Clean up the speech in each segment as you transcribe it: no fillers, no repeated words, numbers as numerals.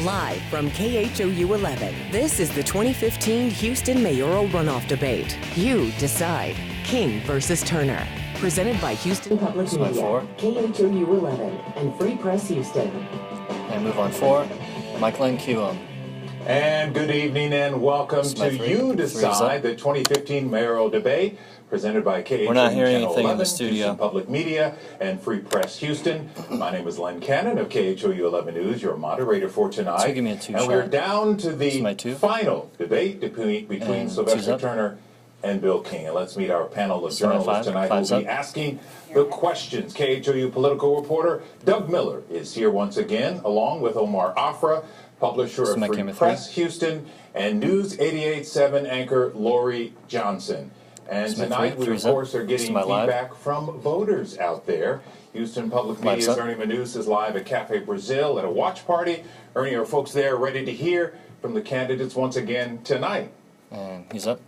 Live from KHOU 11, this is the 2015 Houston mayoral runoff debate. You decide. King versus Turner. Presented by Houston Public Media, KHOU 11, and Free Press Houston. And move on 4, Michael and QM. And good evening and welcome to You Decide, the 2015 mayoral debate, presented by KHOU We're not hearing Channel anything 11, in the studio. Houston Public Media, and Free Press Houston. My name is Len Cannon of KHOU 11 News, your moderator for tonight. So give me a two and shot. we're down to the final debate between Sylvester Turner and Bill King. And let's meet our panel of journalists tonight who will be asking the questions. KHOU political reporter Doug Miller is here once again, along with Omar Afra, publisher of Free Press Houston, and News 88.7 anchor Lori Johnson. And tonight we, of course, are getting feedback from voters out there. Houston Public Media's Ernie Manous is live at Cafe Brazil at a watch party. Ernie, are folks there ready to hear from the candidates once again tonight? And he's up.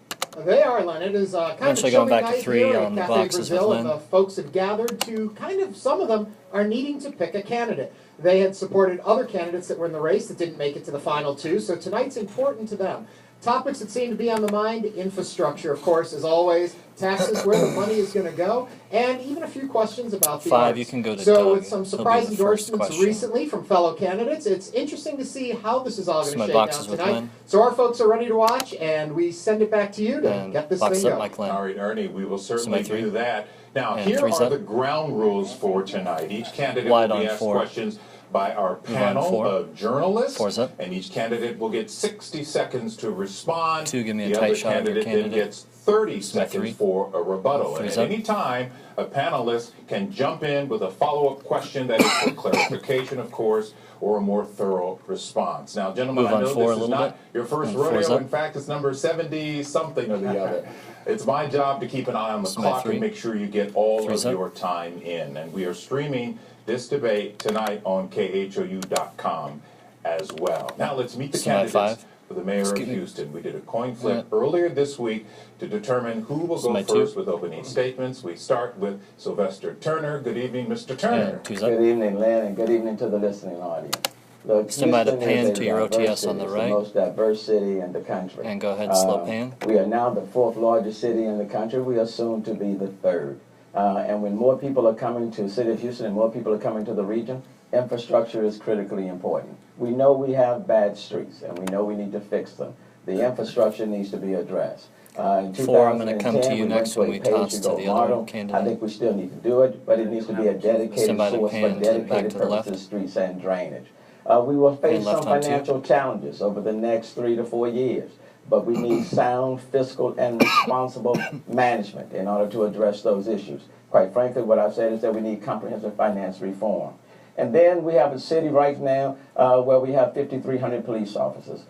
They are, Len. It is kind of a going back night to 3 here on at the Cafe boxes Brazil, with and Lynn. the folks have gathered to some of them are needing to pick a candidate. They had supported other candidates that were in the race that didn't make it to the final two, so tonight's important to them. Topics that seem to be on the mind: infrastructure, of course, as always, taxes, where the money is going to go, and even a few questions about the 5, arts. you can go to So Doug. with some surprise endorsements recently from fellow candidates, it's interesting to see how this is all going to shake out tonight. So our folks are ready to watch, and we send it back to you to get this thing going. All right, Ernie, we will certainly do that. Now, here are the ground rules for tonight. Each candidate will be asked questions by our panel of journalists, and each candidate will get 60 seconds to respond. 2, give me a the tight other shot candidate then gets 30 seconds for a rebuttal. And at any time, a panelist can jump in with a follow-up question that is for clarification, of course, or a more thorough response. Now, gentlemen, I know this is not your first rodeo. In fact, it's number 70-something or the other. It's my job to keep an eye on the clock and make sure you get all of your time in. And we are streaming this debate tonight on KHOU.com as well. Now let's meet the candidates for the mayor of Houston. We did a coin flip earlier this week to determine who will go first with opening statements. We start with Sylvester Turner. Good evening, Mr. Turner. Good evening, Len, and good evening to the listening audience. Look, Stand by the pan to your OTS on the right. It's the most diverse city in the country. And go ahead and slow pan. We are now the 4th largest city in the country. We are soon to be the 3rd. And when more people are coming to the city of Houston and more people are coming to the region, infrastructure is critically important. We know we have bad streets, and we know we need to fix them. The infrastructure needs to be addressed. In 4, I'm going to come to you next when we toss to the other candidate. I think we still need to do it, but it needs to be a dedicated source for dedicated purposes, streets and drainage. We will face some financial challenges over the next 3 to 4 years, but we need sound fiscal and responsible management in order to address those issues. Quite frankly, what I've said is that we need comprehensive finance reform. And then we have a city right now where we have 5,300 police officers.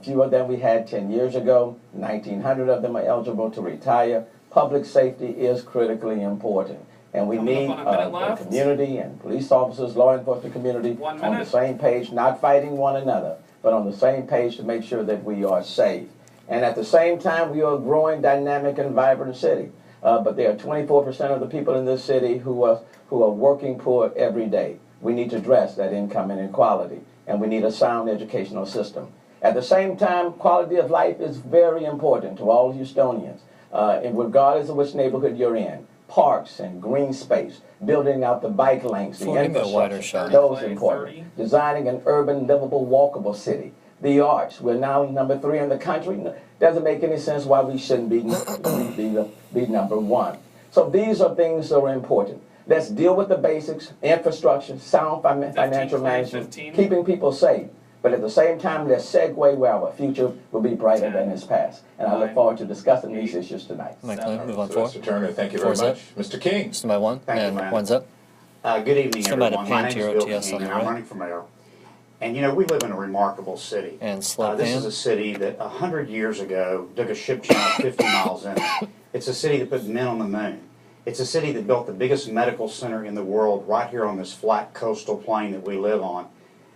Fewer than we had 10 years ago. 1,900 of them are eligible to retire. Public safety is critically important. And we need the community and police officers, law enforcement community on the same page, not fighting one another, but on the same page to make sure that we are safe. And at the same time, we are a growing, dynamic, and vibrant city. But there are 24% of the people in this city who are working poor every day. We need to address that income inequality, and we need a sound educational system. At the same time, quality of life is very important to all Houstonians, and regardless of which neighborhood you're in. Parks and green space, building out the bike lanes, the infrastructure, those important. Designing an urban, livable, walkable city. The arts, we're now number 3 in the country. Doesn't make any sense why we shouldn't be number 1. So these are things that are important. Let's deal with the basics: infrastructure, sound financial management, keeping people safe. But at the same time, let's segue where our future will be brighter than its past. And I look forward to discussing these issues tonight. Move on 4. Mr. Turner, thank you very much. Mr. King. Stand by 1, and 1's up. Good evening, everyone. My name is Bill OTS King, and I'm running for mayor. And, you know, we live in a remarkable city. And slow This is a city that 100 years ago dug a ship channel 50 miles in. It's a city that put men on the moon. It's a city that built the biggest medical center in the world right here on this flat coastal plain that we live on.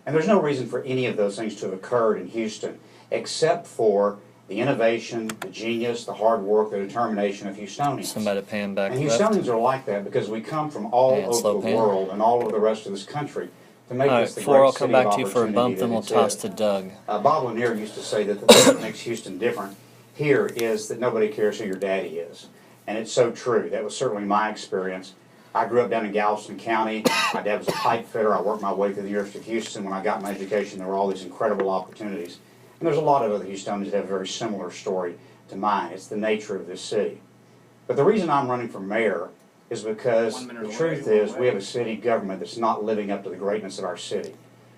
And there's no reason for any of those things to have occurred in Houston, except for the innovation, the genius, the hard work, the determination of Houstonians. Somebody pan back and Houstonians are like that because we come from all over the world and all over the rest of this country to make All right, this the Four, great I'll come city of back to you for a opportunity bump, that then we'll it toss is. to Doug. Bob Lanier used to say that the thing that makes Houston different here is that nobody cares who your daddy is. And it's so true. That was certainly my experience. I grew up down in Galveston County. My dad was a pipe fitter. I worked my way through the University of Houston. When I got my education, there were all these incredible opportunities. And there's a lot of other Houstonians that have a very similar story to mine. It's the nature of this city. But the reason I'm running for mayor is because the truth is we have a city government that's not living up to the greatness of our city.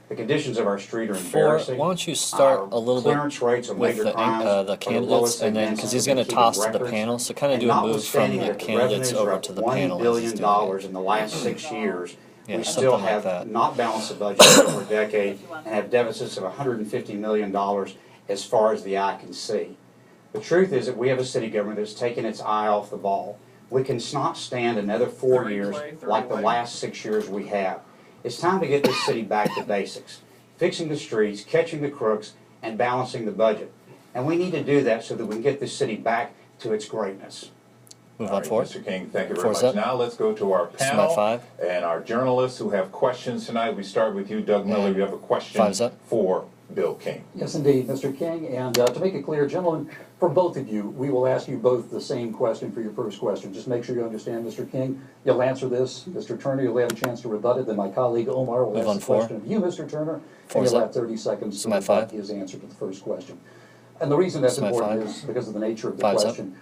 The conditions of our street are Four, embarrassing. why don't you start a little Clearance rates of bit with major crimes the are candidates, lowest and then they've been because since he's going to we've been toss keeping to the records. panel, so kind of And do a move from notwithstanding the that the candidates revenues are over up to the $1 panel as he's billion doing it. in the last 6 years, Yeah, we something still like have that. not balanced the budget for over a decade and have deficits of $150 million as far as the eye can see. The truth is that we have a city government that's taken its eye off the ball. We cannot stand another 4 years like the last 6 years we have. It's time to get this city back to basics, fixing the streets, catching the crooks, and balancing the budget. And we need to do that so that we can get this city back to its greatness. Move All on right, forward. Mr. King, thank you very Four's much. up. Now let's go to our my panel five. and our journalists who have questions tonight. We start with you, Doug Miller. You have a question Five's up. for Bill King. Yes, indeed, Mr. King. And to make it clear, gentlemen, for both of you, we will ask you both the same question for your first question. Just make sure you understand, Mr. King. You'll answer this. Mr. Turner, you'll have a chance to rebut it. Then my colleague Omar will Move on ask the four. question of you, Mr. Turner, Four's and you'll up. have 30 seconds to my rebut five. his answer to the first question. And the reason that's my important five. is because of the nature of the Five's up. question.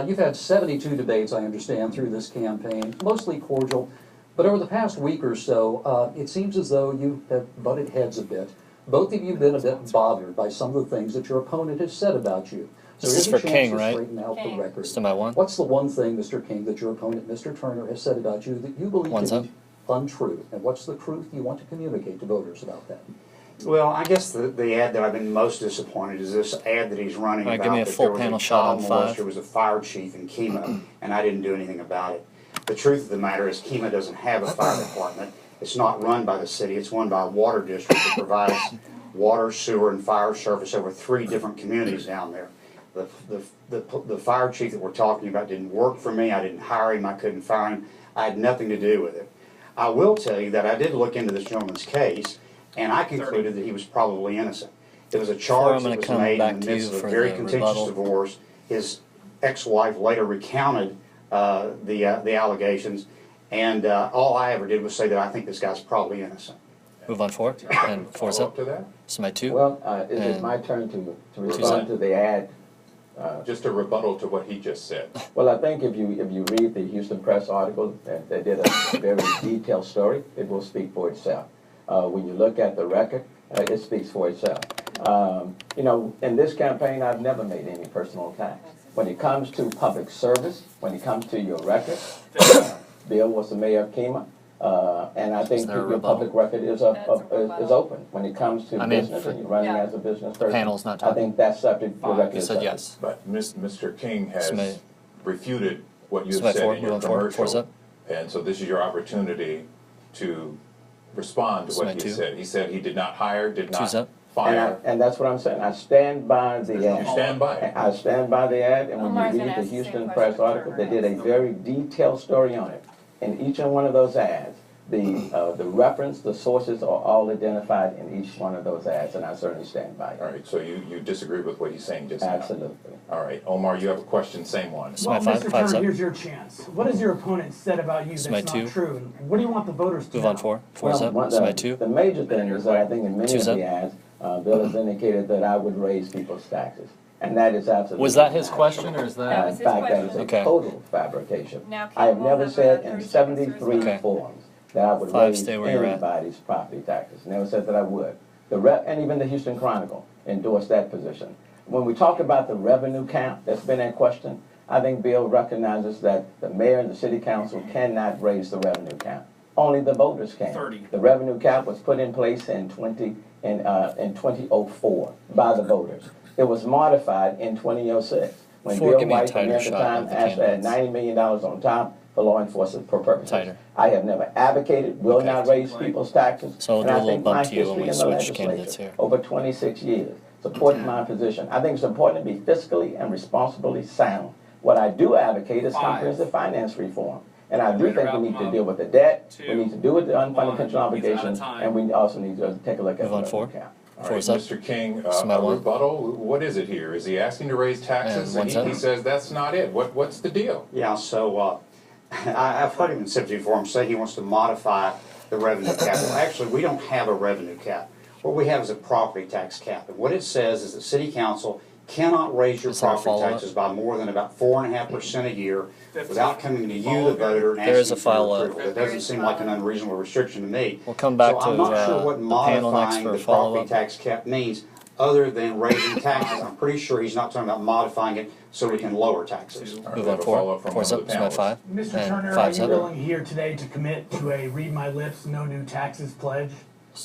You've had 72 debates, I understand, through this campaign, mostly cordial. But over the past week or so, it seems as though you have butted heads a bit. Both of you have been a bit bothered by some of the things that your opponent has said about you. So This is here's for a chance King, to right? straighten out the record. Semi one. What's the one thing, Mr. King, that your opponent, Mr. Turner, has said about you that you believe One's to be untrue? And what's the truth you want to communicate to voters about that? Well, I guess the ad that I've been most disappointed is this ad that he's running All right, about give me a that full there was panel a shot child on five. molester was a fire chief in Kima, and I didn't do anything about it. The truth of the matter is Kima doesn't have a fire department. It's not run by the city. It's run by a water district that provides water, sewer, and fire service over 3 different communities down there. The fire chief that we're talking about didn't work for me. I didn't hire him. I couldn't fire him. I had nothing to do with it. I will tell you that I did look into this gentleman's case, and I concluded that he was probably innocent. It was a I'm charge gonna that was come made back in the to you midst of for a very the contentious rebuttal. divorce. His ex-wife later recounted the allegations, and all I ever did was say that I think this guy's probably innocent. Move on forward. And four's Follow up. to that? Semi two. Well, is it And my turn to Tuesday. respond to the ad? Just a rebuttal to what he just said. Well, I think if you read the Houston Press article, they did a very detailed story. It will speak for itself. When you look at the record, it speaks for itself. You know, in this campaign, I've never made any personal attacks. When it comes to public service, when it comes to your record, Bill was the mayor of Kima, and I think there a your rebuttal? public record is open. When it comes to I mean, business and you're running as a business person, panel's not I think that subject, your record You is said subject. yes. But Mr. King has Semi- refuted what you Semi said four. in Move your on forward. Four's commercial. up. And so this is your opportunity to respond to Semi what he two. said. He said he did not hire, did Two's not up. fire. And that's what I'm saying. I stand by the You ad. stand by it. I stand by the ad, and when Omar's you gonna read the ask the same Houston question Press article, for they did a her. very detailed story on it. In each and one of those ads, the reference, the sources are all identified in each one of those ads, and I certainly stand by All it. right, so you disagree with what he's saying just now? Absolutely. All right, Omar, you have a question, same one. Semi Well, five. Mr. Five's Turner, up. here's your chance. What has your opponent said about you Semi that's two. not true? And what do you want the voters to Move know? on four. Four's Well, up. Semi the two. major thing is that I think in many Two's of up. the ads, Bill has indicated that I would raise people's taxes, and that is absolutely Was that his not question, or is That that? was In his fact, that is a Okay. total fabrication. Now, I have Kim will never have, said 30 in seconds to 73 respond. forums that I would Five, raise stay where you're at. anybody's property taxes. Never said that I would. And even the Houston Chronicle endorsed that position. When we talk about the revenue count that's been in question, I think Bill recognizes that the mayor and the city council cannot raise the revenue count. Only the voters can. 30. The revenue cap was put in place in 2004 by the voters. It was modified in 2006 when Four, Bill give me a White, the tighter mayor at the shot time, of the asked to add candidates. $90 million on top for law enforcement purposes. Tighter. I have never advocated, will Okay. not raise people's taxes. So we'll and do a I little think bump my to you when we history in the switch candidates legislature here. over 26 years supporting my position. I think it's important to be fiscally and responsibly sound. What I do advocate is comprehensive finance reform. And I do think we need to deal with the debt, we need to do with the unfunded pension obligation, and we also need to take a look at the revenue cap. All right, Mr. King, a rebuttal, what is it here? Is he asking to raise taxes? And he says that's not it. What's the deal? Yeah, so I've heard him in sympathy for him say he wants to modify the revenue cap. Well, actually, we don't have a revenue cap. What we have is a property tax cap. And what it says is that City Council cannot raise your property taxes by more than about 4.5% a year without coming to you, the voter, and asking for approval. That doesn't seem like an unreasonable restriction to me. We'll come back so I'm not sure what modifying the property tax cap means other than raising taxes. I'm pretty sure he's not talking about modifying it so we can lower taxes. Move on forward. 5. Mr. Turner, are you willing here today to commit to a read my lips, no new taxes pledge?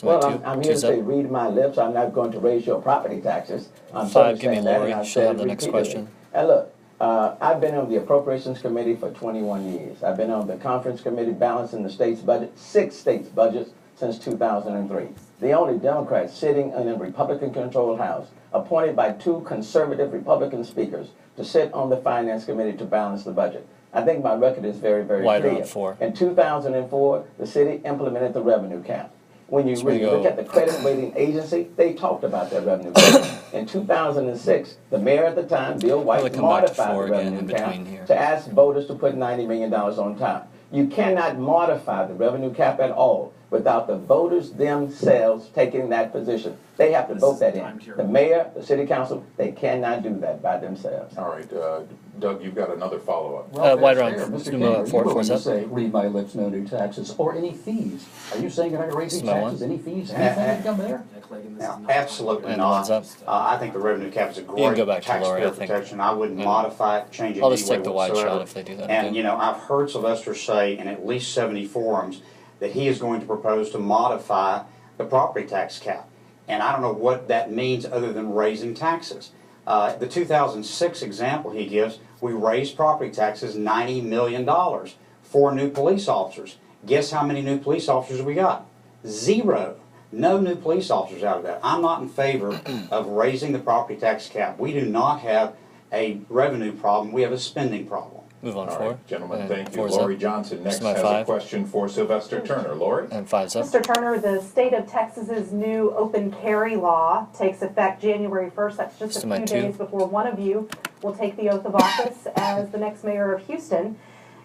Well, I'm here to say read my lips. I'm not going to raise your property taxes. I'm 5, give me Lori. She'll have the next question. And look, I've been on the Appropriations Committee for 21 years. I've been on the Conference Committee balancing the state's budget, 6 states' budgets since 2003. The only Democrat sitting in a Republican-controlled House, appointed by 2 conservative Republican speakers to sit on the Finance Committee to balance the budget. I think my record is very, very clear. In 2004, the city implemented the revenue cap. When you look at the credit rating agency, they talked about that revenue cap. In 2006, the mayor at the time, Bill White, modified the revenue cap to ask voters to put $90 million on top. You cannot modify the revenue cap at all without the voters themselves taking that position. They have to vote that in. The mayor, the city council, they cannot do that by themselves. All right, Doug, you've got another follow-up. White round. Mr. King, are you willing to say, read my lips, no new taxes, or any fees? Are you saying you're not raising taxes, any fees, anything to come there? No, absolutely not. I think the revenue cap is a great taxpayer protection. I wouldn't modify it, change it I'll just any way take the wide whatsoever. shot if they do that. And, you know, I've heard Sylvester say in at least 70 forums that he is going to propose to modify the property tax cap. And I don't know what that means other than raising taxes. The 2006 example he gives, we raised property taxes $90 million for new police officers. Guess how many new police officers we got? 0. No new police officers out of that. I'm not in favor of raising the property tax cap. We do not have a revenue problem. We have a spending problem. Move on All forward. right, gentlemen, thank you. Lori Johnson next has a question for Sylvester Turner. Lori? And 5's up. Mr. Turner, the state of Texas's new open carry law takes effect January 1st. That's just a few days before one of you will take the oath of office as the next mayor of Houston.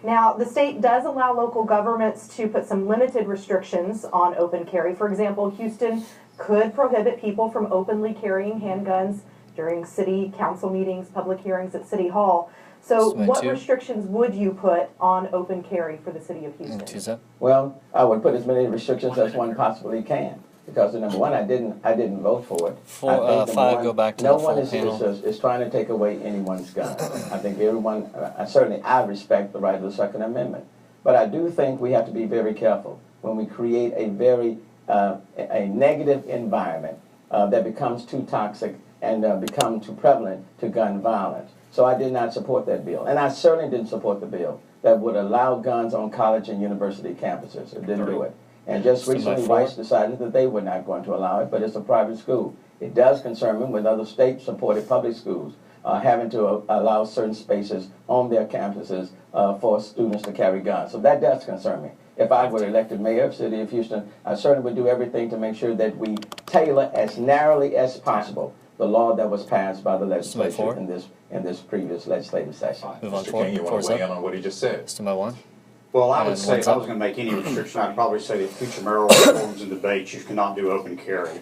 Now, the state does allow local governments to put some limited restrictions on open carry. For example, Houston could prohibit people from openly carrying handguns during city council meetings, public hearings at City Hall. So what restrictions would you put on open carry for the city of Houston? Well, I would put as many restrictions as one possibly can. Because number one, I didn't vote for it. 5, go back to no the full panel. is trying to take away anyone's gun. I think everyone, certainly I respect the right of the Second Amendment. But I do think we have to be very careful when we create a very a negative environment that becomes too toxic and become too prevalent to gun violence. So I did not support that bill. And I certainly didn't support the bill that would allow guns on college and university campuses. It didn't do it. And just recently, Rice decided that they were not going to allow it, but it's a private school. It does concern me when other state-supported public schools are having to allow certain spaces on their campuses for students to carry guns. So that does concern me. If I were elected mayor of the city of Houston, I certainly would do everything to make sure that we tailor as narrowly as possible the law that was passed by the legislature in this previous legislative session. Mr. King, you want to weigh in on what he just said? Mr. 1. Well, I would say if I was going to make any restriction, I'd probably say that future mayoral reforms and debates, you cannot do open carry.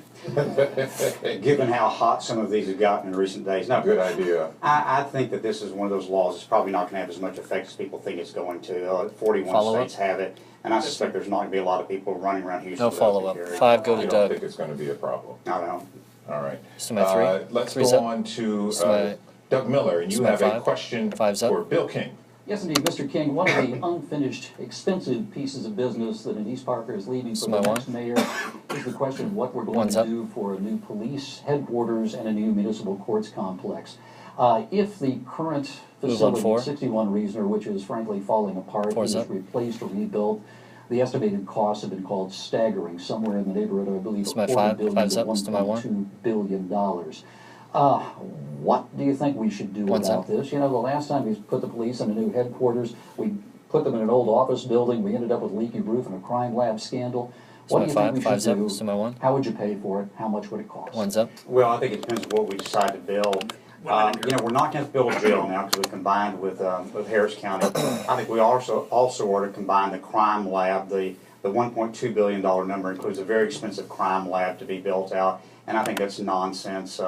Given how hot some of these have gotten in recent days. No, good idea. I think that this is one of those laws that's probably not going to have as much effect as people think it's going to. 41 states have it, and I suspect there's not going to be a lot of people running around Houston. No follow-up. 5, go to Doug. I don't think it's going to be a problem. I don't. All right. Mr. 3. Let's go on to Doug Miller, and you have a question for Bill King. Yes, indeed, Mr. King. One of the unfinished, expensive pieces of business that East Parker is leaving for the next mayor is the question of what we're going to do for a new police headquarters and a new municipal courts complex. If the current facility, 61 Reasoner, which is frankly falling apart, is replaced or rebuilt, the estimated costs have been called staggering, somewhere in the neighborhood, I believe, of $4 billion to $1.2 billion. What do you think we should do about this? You know, the last time we put the police in a new headquarters, we put them in an old office building. We ended up with a leaky roof and a crime lab scandal. What do you think we should do? One. How would you pay for it? How much would it cost? One's up. Well, I think it depends on what we decide to build. You know, we're not going to build a jail now because we combined with Harris County. I think we also ought to combine the crime lab. The $1.2 billion number includes a very expensive crime lab to be built out, and I think that's nonsense.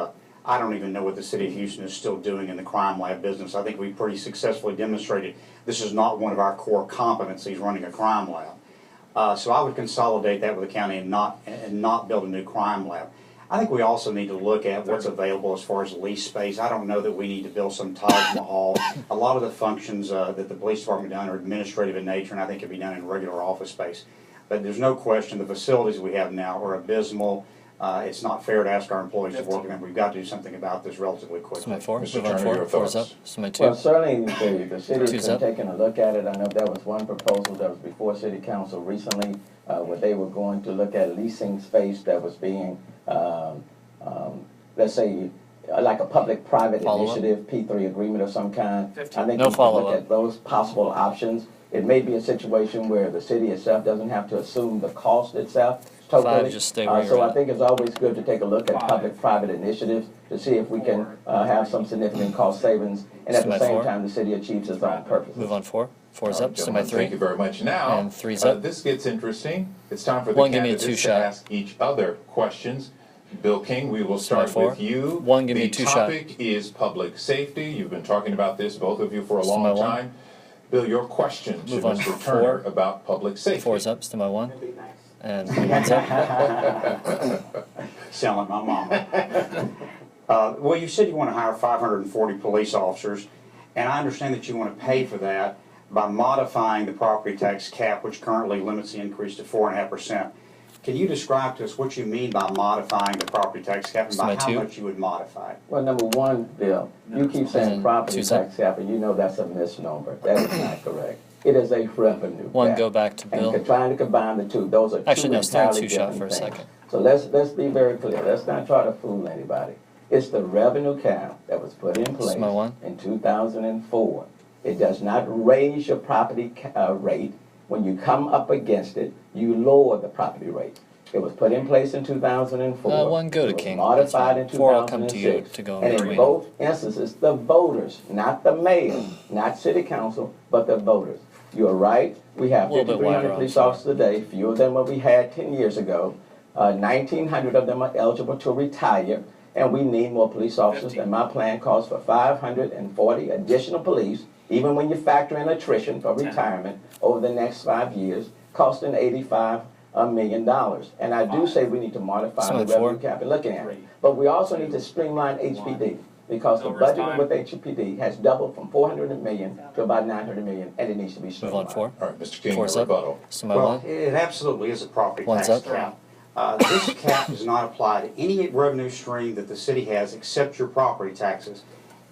I don't even know what the city of Houston is still doing in the crime lab business. I think we pretty successfully demonstrated this is not one of our core competencies, running a crime lab. So I would consolidate that with the county and not build a new crime lab. I think we also need to look at what's available as far as lease space. I don't know that we need to build some Taj Mahal. A lot of the functions that the police department done are administrative in nature, and I think can be done in regular office space. But there's no question the facilities we have now are abysmal. It's not fair to ask our employees to work in them. We've got to do something about this relatively quickly. Somebody four. Mr. Turner, your Four's up. thoughts? Somebody two. Well, certainly the city's Two's been up. taking a look at it. I know there was one proposal that was before City Council recently where they were going to look at leasing space that was being, let's say, like a public-private initiative, P3 agreement of some kind. I think No we can follow-up. look at those possible options. It may be a situation where the city itself doesn't have to assume the cost itself totally. Five, just stay where So you're I at. think it's always good to take a look at public-private initiatives to see if we can have some significant cost savings, and at the Somebody same four. time, the city achieves its own purposes. Move on four. Four's All up. right, Somebody gentlemen, three. thank you very much. Now, And three's up. this gets interesting. It's time for the One, give me a candidates to two-shot. ask each other questions. Bill King, we will Somebody start four. with you. One, give me a two-shot. The topic is public safety. You've been talking about this, both of you, for a long Somebody one. time. Bill, your question to Move on. Mr. Turner Four. about public safety. Four's up. Somebody one. And one's up. Sound like my mama. Well, you said you want to hire 540 police officers, and I understand that you want to pay for that by modifying the property tax cap, which currently limits the increase to 4.5%. Can you describe to us what you mean by modifying the property tax cap and by Somebody how two. much you would modify it? Well, number one, Bill, you keep saying And property two's tax cap, and you know that's a misnomer. That is not correct. It is a revenue One, cap. go back to Bill. And trying to combine the two, those are Actually, two no, still a entirely two-shot different for a things. second. So let's be very clear. Let's not try to fool anybody. It's the revenue cap that was put in place Small one. in 2004. It does not raise your property rate. When you come up against it, you lower the property rate. It was put in place in 2004. One, go to It was King. modified in That's fine. Four, I'll come to you 2006. to go in And in between. both instances, the voters, not the mayor, not city council, but the voters. You're right. We have A little bit wider 5,300 on police four. officers today, fewer than what we had 10 years ago. 1,900 of them are eligible to retire, and we need more police officers. And my plan calls for 540 additional police, even when you factor in attrition for retirement over the next 5 years, costing $85 million. And I do say we need to modify the Somebody four. revenue cap and looking at it. But we also need to streamline HPD, because the budget with HPD has doubled from $400 million to about $900 million, and it needs to be Move streamlined. on four. All right, Mr. King, Four's your up. rebuttal. Somebody Well, one. it absolutely is a property One's tax up. cap. This cap does not apply to any revenue stream that the city has except your property taxes.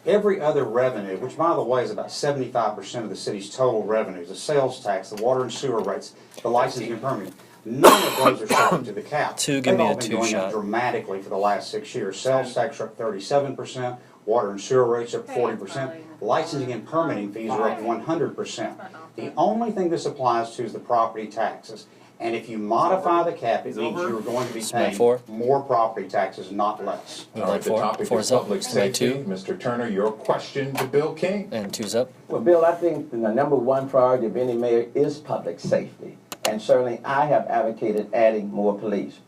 Every other revenue, which by the way is about 75% of the city's total revenues, the sales tax, the water and sewer rates, the licensing and permitting, none of those are subject to the cap. Two, give They've me a all been going two-shot. up dramatically for the last 6 years. Sales tax are up 37%, water and sewer rates up 40%, licensing and permitting fees are up 100%. The only thing this applies to is the property taxes. And if you modify the cap, it means you're going to be paying four. more property taxes, not less. Move All on right, the four. topic Four's is up. public Somebody safety. two. Mr. Turner, your question to Bill King. And two's up. Well, Bill, I think the number one priority of any mayor is public safety. And certainly I have advocated adding more police.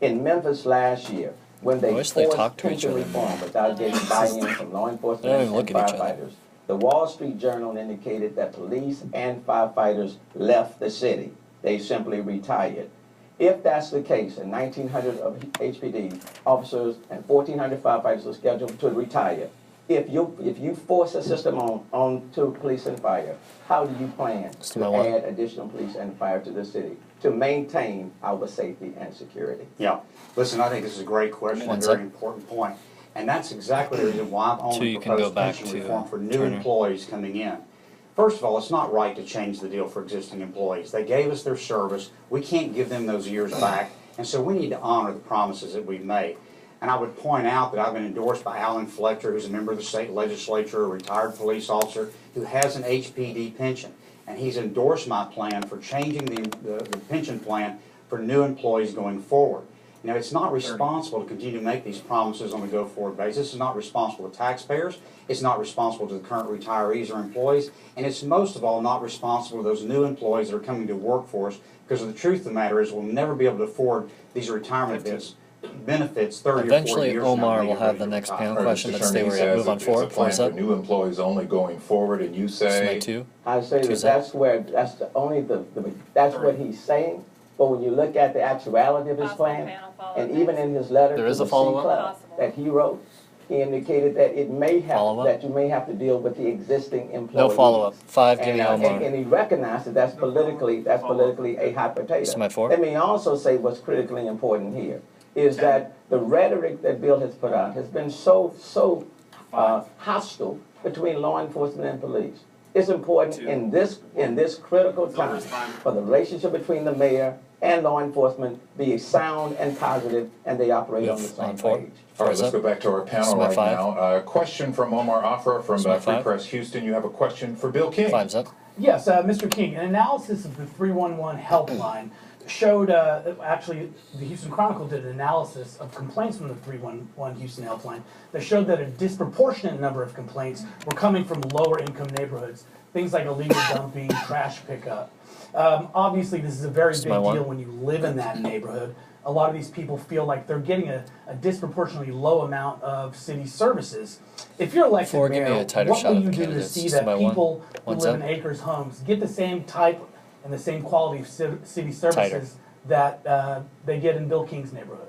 In Memphis last year, when they I wish they forced talked to each pension other reform without getting buy-in from law enforcement They don't and even look at each other. firefighters, the Wall Street Journal indicated that police and firefighters left the city. They simply retired. If that's the case, and 1,900 of HPD officers and 1,400 firefighters are scheduled to retire, if you force a system on to police and fire, how do you plan to add additional police and fire to the city to maintain our safety and security? Yeah. Listen, I think this is a great question, a very important point. And that's exactly the reason why I've only proposed pension reform for new employees coming in. First of all, it's not right to change the deal for existing employees. They gave us their service. We can't give them those years back. And so we need to honor the promises that we've made. And I would point out that I've been endorsed by Alan Fletcher, who's a member of the state legislature, a retired police officer, who has an HPD pension. and he's endorsed my plan for changing the pension plan for new employees going forward. Now, it's not responsible to continue to make these promises on a go-forward basis. It's not responsible to taxpayers. It's not responsible to the current retirees or employees. And it's most of all not responsible to those new employees that are coming to work for us, because the truth of the matter is we'll never be able to afford these retirement benefits 30 or 40 Eventually, years Omar from now. will have the next panel question, but Mr. stay Attorney, where you're at. Move on it's forward. a plan Floor's up. for new employees only going forward, and you say... Two. I say that that's what he's saying. But when you look at the actuality of his plan, and even in his letter to the C Club that he wrote, he indicated that it may have that you may have to deal with the existing employees. No follow-up. 5, give me Omar. And he recognized that that's politically a hot potato. This is my 4. Let me also say what's critically important here is that the rhetoric that Bill has put out has been so hostile between law enforcement and police. It's important in this critical time for the relationship between the mayor and law enforcement be sound and positive, and they operate on the same page. All right, let's go back to our panel right now. A question from Omar Afra from Free Press Houston. You have a question for Bill King. 5's up. Yes, Mr. King, an analysis of the 311 helpline showed, actually, the Houston Chronicle did an analysis of complaints from the 311 Houston helpline that showed that a disproportionate number of complaints were coming from lower income neighborhoods, things like illegal dumping, trash pickup. Obviously, this is a very big deal when you live in that neighborhood. A lot of these people feel like they're getting a disproportionately low amount of city services. If you're elected mayor, what will you do to see that people who live in acres homes get the same type and the same quality of city services that they get in Bill King's neighborhood?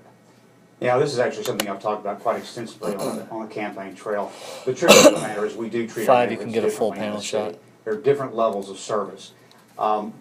Yeah, this is actually something I've talked about quite extensively on the campaign trail. The truth of the matter is we do treat our 5, you can get a full panel shot. There are different levels of service.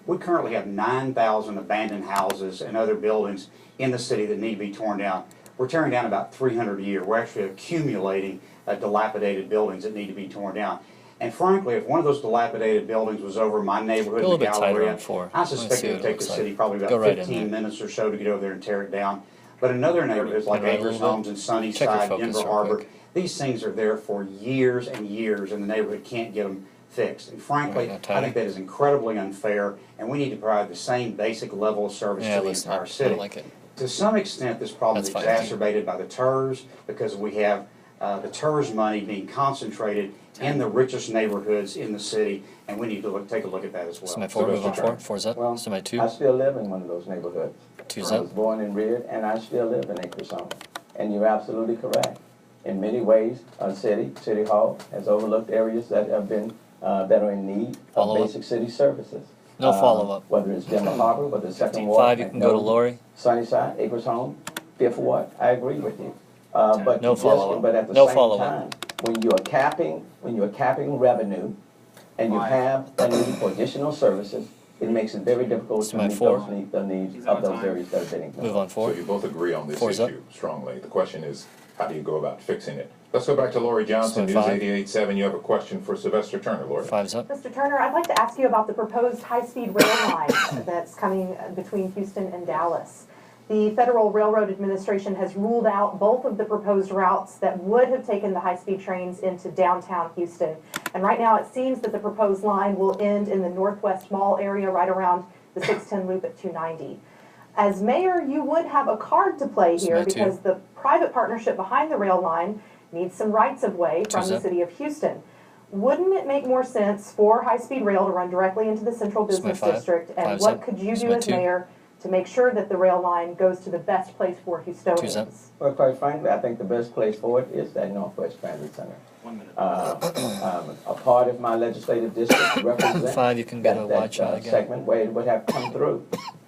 We currently have 9,000 abandoned houses and other buildings in the city that need to be torn down. We're tearing down about 300 a year. We're actually accumulating dilapidated buildings that need to be torn down. And frankly, if one of those dilapidated buildings was over my neighborhood in the Galleria, I suspect it would take the city probably about 15 minutes or so to get over there and tear it down. But in other neighborhoods like Acres Homes and Sunnyside, Denver Harbor, these things are there for years and years, and the neighborhood can't get them fixed. And frankly, I think that is incredibly unfair, and we need to provide the same basic level of service to the entire city. To some extent, this problem is exacerbated by the TERS, because we have the TERS money being concentrated in the richest neighborhoods in the city, and we need to take a look at that as well. So my 4, move on 4. 4's up. Well, so my 2. I still live in one of those neighborhoods. 2's I up. was born and reared, and I still live in Acres Home. And you're absolutely correct. In many ways, City Hall has overlooked areas that have been that are in need of basic city services. No follow-up. Whether it's Denver Harbor, whether it's Second Ward, 5, you can go to Lori. Sunnyside, Acres Home, Fifth Ward. I agree with you. But no follow-up. But at the same time, when you're capping revenue, and you have a need for additional services, it makes it very difficult to meet the needs of those areas that are being ignored. Move on 4. So you both agree on this issue strongly. The question is, how do you go about fixing it? Let's go back to Lori Johnson, News 88.7. You have a question for Sylvester Turner, Lori. 5's up. Mr. Turner, I'd like to ask you about the proposed high-speed rail line that's coming between Houston and Dallas. The Federal Railroad Administration has ruled out both of the proposed routes that would have taken the high-speed trains into downtown Houston. And right now it seems that the proposed line will end in the Northwest Mall area right around the 610 loop at 290. As mayor, you would have a card to play here because the private partnership behind the rail line needs some rights-of-way from the city of Houston. Wouldn't it make more sense for high-speed rail to run directly into the central business district? And what could you do as mayor to make sure that the rail line goes to the best place for Houstonians? Well, quite frankly, I think the best place for it is that Northwest Transit Center. 1 minute. A part of my legislative district represents 5, you can get a wide shot again. Segment where it would have come through.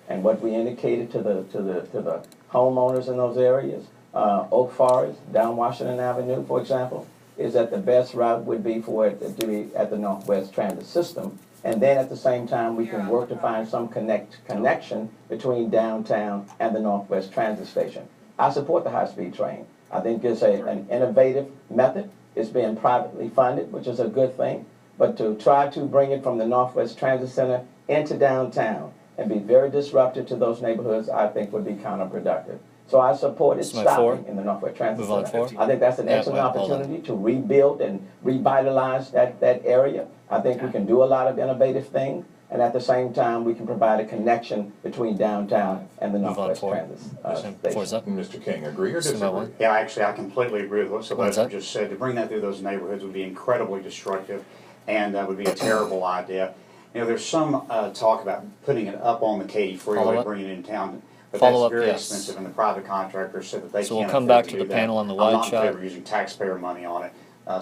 And what we indicated to the homeowners in those areas, Oak Forest, down Washington Avenue, for example, is that the best route would be for it to be at the Northwest Transit System. And then at the same time, we can work to find some connection between downtown and the Northwest Transit Station. I support the high-speed train. I think it's an innovative method. It's being privately funded, which is a good thing. But to try to bring it from the Northwest Transit Center into downtown and be very disruptive to those neighborhoods, I think would be counterproductive. So I support it stopping in the Northwest Transit Center. I think that's an excellent opportunity to rebuild and revitalize that area. I think we can do a lot of innovative things. and at the same time, we can provide a connection between downtown and the Northwest Transit station. Mr. King, agree or disagree? Yeah, actually, I completely agree with what Sylvester just said. To bring that through those neighborhoods would be incredibly destructive, and would be a terrible idea. You know, there's some talk about putting it up on the Katy Freeway, bringing it in town, but that's very expensive, and the private contractors said that they can't afford to do that. So we'll come back to the panel on the wide shot. I'm not in favor of using taxpayer money on it,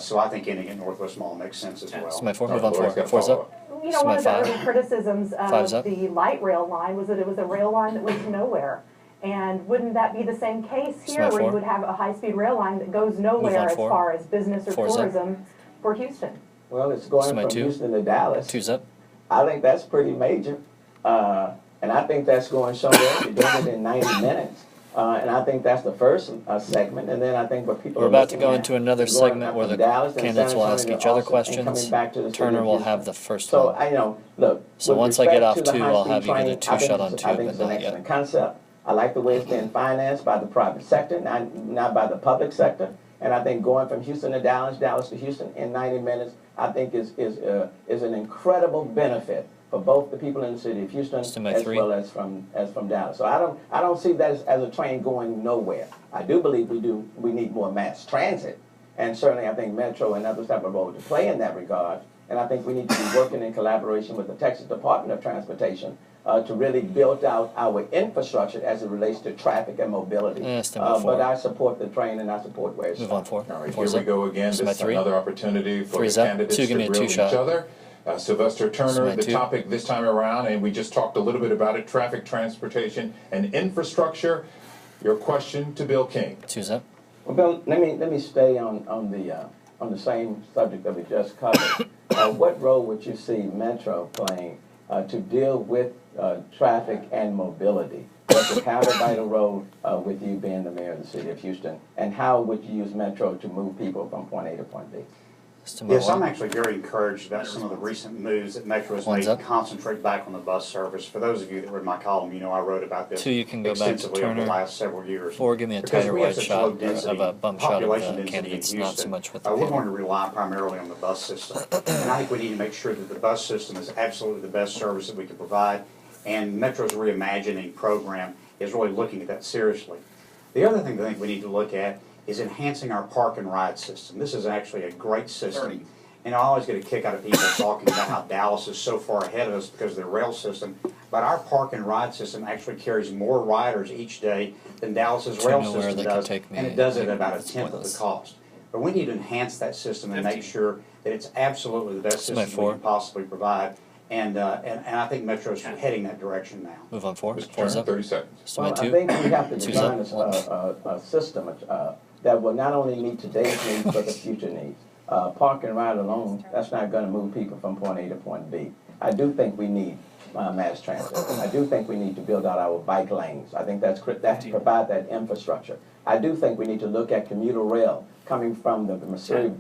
so I think ending at Northwest Mall makes sense as well. Move on four. Four's up. You know, one of the early criticisms of the light rail line was that it was a rail line that went to nowhere. And wouldn't that be the same case here, where you would have a high-speed rail line that goes nowhere as far as business or tourism for Houston? Well, it's going from Houston to Dallas. Two's up. I think that's pretty major. And I think that's going somewhere. You're doing it in 90 minutes. And I think that's the first segment. And then I think what people We're about to go into another segment where the candidates will ask each other questions. Turner will have the first one. So, you know, look. So once I get off two, I'll have you get a two-shot on two, I think but it's an not excellent yet. concept. I like the way it's being financed by the private sector, not by the public sector. And I think going from Houston to Dallas, Dallas to Houston in 90 minutes, I think is an incredible benefit for both the people in the city of Houston as well as from Dallas. So I don't see that as a train going nowhere. I do believe we need more mass transit, and certainly I think Metro and others have a role to play in that regard. And I think we need to be working in collaboration with the Texas Department of Transportation to really build out our infrastructure as it relates to traffic and mobility. But I support the train, and I support where it's Move on four. All right, here we go again. This is another opportunity for the candidates to grill each other. Sylvester Turner, the topic this time around, and we just talked a little bit about it, traffic, transportation, and infrastructure. Your question to Bill King. Two's up. Well, Bill, let me stay on the same subject that we just covered. What role would you see Metro playing to deal with traffic and mobility? Does it have a vital role with you being the mayor of the city of Houston? And how would you use Metro to move people from point A to point B? Yes, I'm actually very encouraged about some of the recent moves that Metro has made to concentrate back on the bus service. For those of you that read my column, you know I wrote about this extensively over the last several years. Four, give me a tighter wide shot of a bump shot of the candidates, not so much with the we're going to rely primarily on the bus system. And I think we need to make sure that the bus system is absolutely the best service that we can provide. And Metro's reimagining program is really looking at that seriously. The other thing I think we need to look at is enhancing our park and ride system. This is actually a great system. And I always get a kick out of people talking about how Dallas is so far ahead of us because of their rail system. But our park and ride system actually carries more riders each day than Dallas's rail system does. And it does it at about a tenth of the cost. But we need to enhance that system and make sure that it's absolutely the best system we can possibly provide. And I think Metro's heading that direction now. Move on four. Mr. Turner, 30 seconds. Well, I think we have to design a system that will not only meet today's needs but the future needs. Park and ride alone, that's not going to move people from point A to point B. I do think we need mass transit. I do think we need to build out our bike lanes. I think that provide that infrastructure. I do think we need to look at commuter rail coming from the Missouri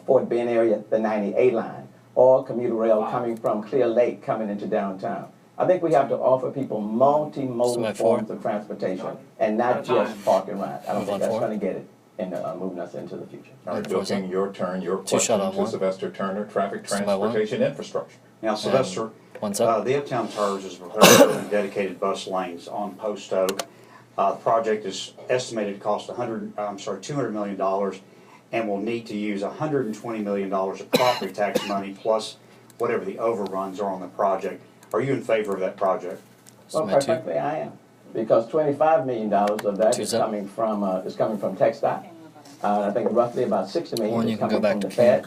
Fort Bend area, the 98 line, or commuter rail coming from Clear Lake coming into downtown. I think we have to offer people multimodal forms of transportation and not just park and ride. I don't think that's going to get it in moving us into the future. All right, Bill King, your turn. Your question to Sylvester Turner, traffic, transportation, infrastructure. Now, Sylvester, the Uptown TERS is proposing dedicated bus lanes on Post Oak. The project is estimated to cost $200 million, and will need to use $120 million of property tax money plus whatever the overruns are on the project. Are you in favor of that project? Well, quite frankly, I am, because $25 million of that is coming from TxDOT. I think roughly about $60 million is coming from the Fed,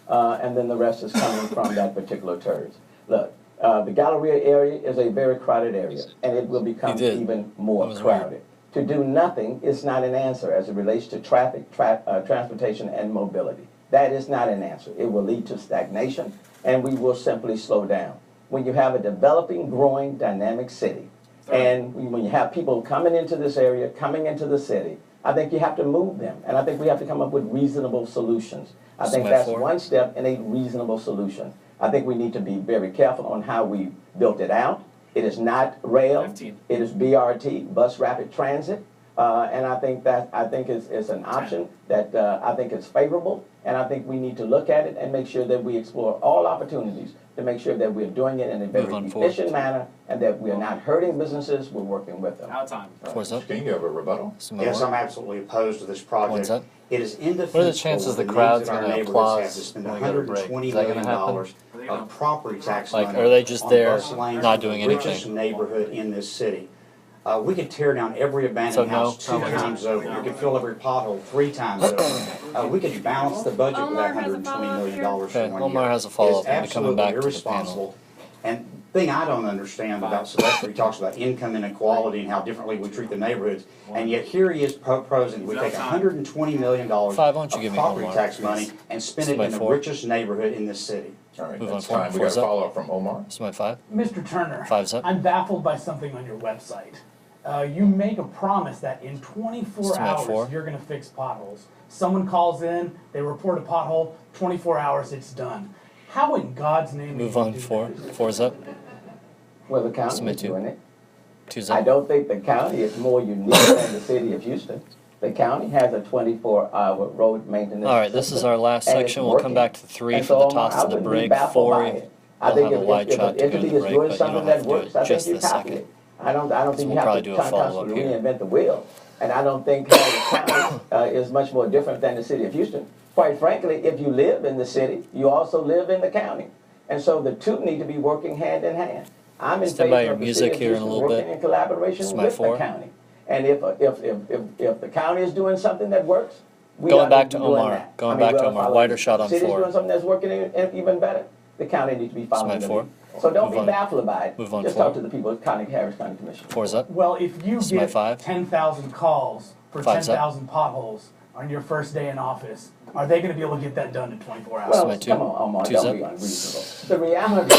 and then the rest is coming from that particular TERS. Look, the Galleria area is a very crowded area, and it will become even more crowded. To do nothing is not an answer as it relates to traffic, transportation, and mobility. That is not an answer. It will lead to stagnation, and we will simply slow down. When you have a developing, growing, dynamic city, and when you have people coming into this area, coming into the city, I think you have to move them, and I think we have to come up with reasonable solutions. I think that's one step in a reasonable solution. I think we need to be very careful on how we built it out. It is not rail, it is BRT, bus rapid transit. And I think it's an option that I think is favorable, and I think we need to look at it and make sure that we explore all opportunities to make sure that we're doing it in a very efficient manner and that we are not hurting businesses, we're working with them. Out of time. Mr. King, you have a rebuttal? Yes, I'm absolutely opposed to this project. Up? It is indefensible. What are the chances the crowd's going to applause have to spend when we go to break? $120 Is that million going to happen? of property tax Like, money are they just on there bus lanes not in doing the richest anything? neighborhood in this city. We could tear down every abandoned So no house 2 comment. times over. We could fill every pothole 3 times over. We could balance the budget with that $120 million for Okay, 1 year. Omar has a follow-up. It We'll is be coming back absolutely to the panel. irresponsible. And the thing I don't understand about Sylvester, he talks about income inequality and how differently we treat the neighborhoods, and yet here he is proposing we take $120 million of Five, why don't you give me property Omar, tax please? money and spend it Somebody in the four. richest neighborhood in this city. All right, Move on that's forward. time. We got Four's a up. follow-up from Omar. This is my 5. Mr. Turner, Five's up. I'm baffled by something on your website. You make a promise that in 24 Estimate hours 4. you're going to fix potholes. Someone calls in, they report a pothole, 24 hours it's done. How in God's name Move do you on. do 4. that? 4's up. Well, the county Estimate is 2. doing it. 2's I up. don't think the county is more unique than the city of Houston. The county has a 24-hour road maintenance All right, this is our last system, and section. it's We'll come working. back to 3 And for the so, toss I of the wouldn't be break. baffled 4, by it. I we'll think have a wide if shot an to go to entity the is break, doing but you something don't have that to do works, it I just think you this copy second. it. I don't So think we'll you probably have do to a constantly follow-up here. reinvent the wheel. And I don't think Harris County is much more different than the city of Houston. Quite frankly, if you live in the city, you also live in the county. And so the two need to be working hand in hand. I'm in Stand by favor your of the music city of here in a Houston little working bit. in collaboration This is my with the 4. county. And if the county is doing something that works, we Going ought back to to be doing Omar. that. Going back to Omar. follow Wider the shot on city's 4. doing something that's working even better. The county needs to be following my the 4. lead. So don't Move be on. baffled by it. Move on Just 4. talk to the people at Harris County Commission. 4's up. Well, if you This is my get 5. 10,000 calls for 5's up. 10,000 potholes on your first day in office, are they going to be able to get that done in 24 hours? Well, my 2. come on, Omar, 2's don't up. be unreasonable. The reality.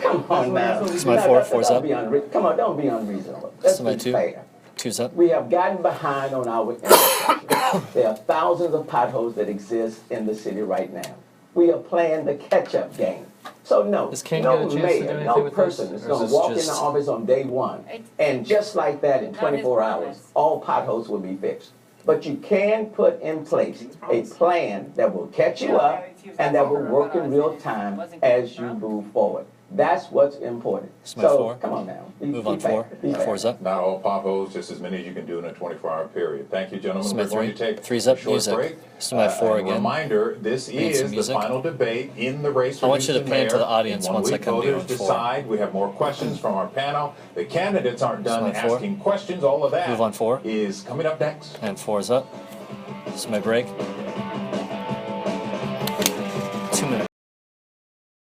Come on now. This is my 4. 4's up. Come on, don't be unreasonable. This Let's is my be 2. fair. 2's up. We have gotten behind on our infrastructure. There are thousands of potholes that exist in the city right now. We are playing the catch-up game. So no, Does King no get a chance to do mayor, anything no with person this? is Or going is to this walk in just- the office on day one, and just like that, in 24 hours, promise. all potholes will be fixed. But you can put in place a plan that will catch you up and that will work in real time as you move forward. That's what's important. This is my So 4. come on now. Move on 4. 4's up. Not all potholes, just as many as you can do in a 24-hour period. Thank you, gentlemen. This is my We're going to 3. take 3's a up. short Music. break. This is my 4 A again. reminder, this Need some is the music. final debate in the race for I want you to Houston pan to mayor. the audience In 1 once I week, come to you voters on 4. decide. We have more questions from our panel. The candidates aren't done This is my 4. asking questions. All of that Move on 4. is coming up next. And 4's up. This is my break.